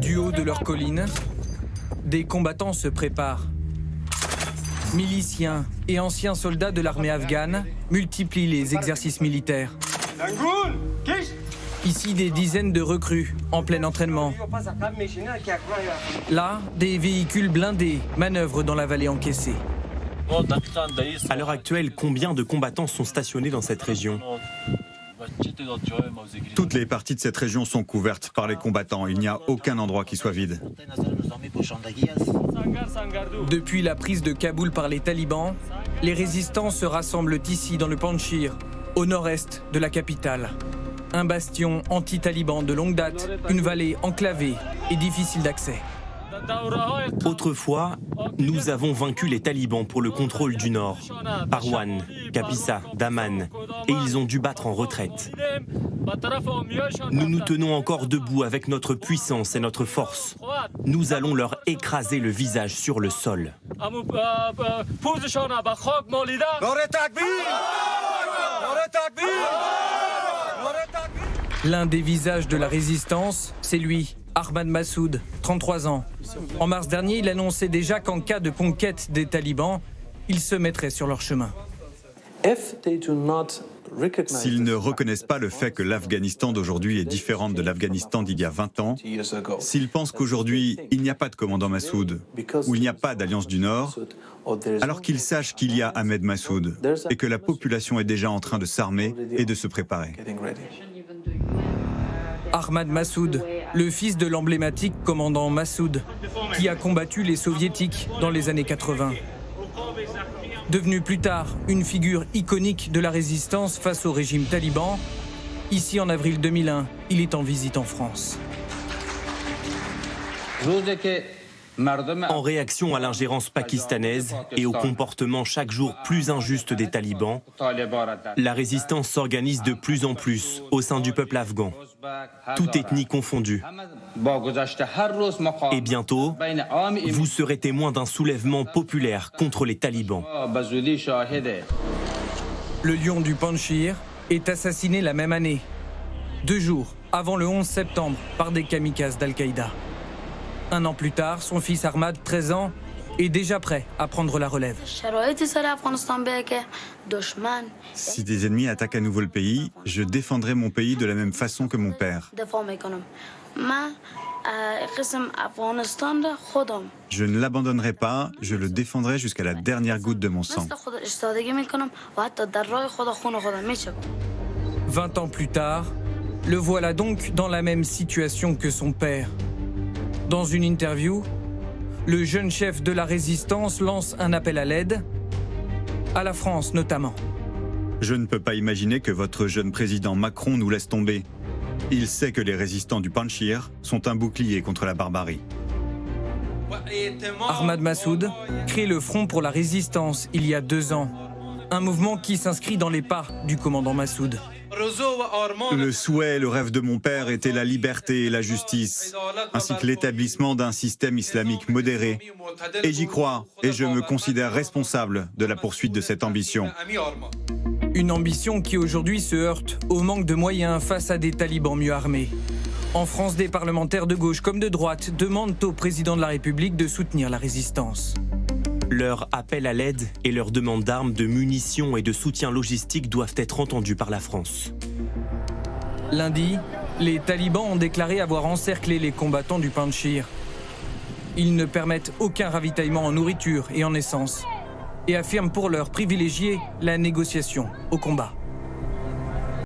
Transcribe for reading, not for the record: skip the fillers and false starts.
Du haut de leur colline, des combattants se préparent. Miliciens et anciens soldats de l'armée afghane multiplient les exercices militaires. Ici, des dizaines de recrues en plein entraînement. Là, des véhicules blindés manœuvrent dans la vallée encaissée. À l'heure actuelle, combien de combattants sont stationnés dans cette région? Toutes les parties de cette région sont couvertes par les combattants. Il n'y a aucun endroit qui soit vide. Depuis la prise de Kaboul par les talibans, les résistants se rassemblent ici dans le Panjshir, au nord-est de la capitale. Un bastion anti-taliban de longue date, une vallée enclavée et difficile d'accès. Autrefois, nous avons vaincu les talibans pour le contrôle du nord, Parwan, Kapisa, Daman, et ils ont dû battre en retraite. Nous nous tenons encore debout avec notre puissance et notre force. Nous allons leur écraser le visage sur le sol. L'un des visages de la résistance, c'est lui, Ahmad Massoud, 33 ans. En mars dernier, il annonçait déjà qu'en cas de conquête des talibans, il se mettrait sur leur chemin. S'ils ne reconnaissent pas le fait que l'Afghanistan d'aujourd'hui est différent de l'Afghanistan d'il y a 20 ans, s'ils pensent qu'aujourd'hui, il n'y a pas de commandant Massoud, ou il n'y a pas d'Alliance du Nord, alors qu'ils sachent qu'il y a Ahmed Massoud et que la population est déjà en train de s'armer et de se préparer. Ahmad Massoud, le fils de l'emblématique commandant Massoud, qui a combattu les soviétiques dans les années 80. Devenu plus tard une figure iconique de la résistance face au régime taliban, ici en avril 2001, il est en visite en France. En réaction à l'ingérence pakistanaise et au comportement chaque jour plus injuste des talibans, la résistance s'organise de plus en plus au sein du peuple afghan, toute ethnie confondue. Et bientôt, vous serez témoin d'un soulèvement populaire contre les talibans. Le lion du Panjshir est assassiné la même année, 2 jours avant le 11 septembre, par des kamikazes d'Al-Qaïda. 1 an plus tard, son fils Ahmad, 13 ans, est déjà prêt à prendre la relève. Si des ennemis attaquent à nouveau le pays, je défendrai mon pays de la même façon que mon père. Je ne l'abandonnerai pas, je le défendrai jusqu'à la dernière goutte de mon sang. 20 ans plus tard, le voilà donc dans la même situation que son père. Dans une interview, le jeune chef de la résistance lance un appel à l'aide, à la France notamment. Je ne peux pas imaginer que votre jeune président Macron nous laisse tomber. Il sait que les résistants du Panjshir sont un bouclier contre la barbarie. Ahmad Massoud crée le Front pour la résistance il y a 2 ans. Un mouvement qui s'inscrit dans les pas du commandant Massoud. Le souhait et le rêve de mon père étaient la liberté et la justice, ainsi que l'établissement d'un système islamique modéré. Et j'y crois, et je me considère responsable de la poursuite de cette ambition. Une ambition qui aujourd'hui se heurte au manque de moyens face à des talibans mieux armés. En France, des parlementaires de gauche comme de droite demandent au président de la République de soutenir la résistance. Leur appel à l'aide et leur demande d'armes, de munitions et de soutien logistique doivent être entendus par la France. Lundi, les talibans ont déclaré avoir encerclé les combattants du Panjshir. Ils ne permettent aucun ravitaillement en nourriture et en essence et affirment pour l'heure privilégier la négociation au combat.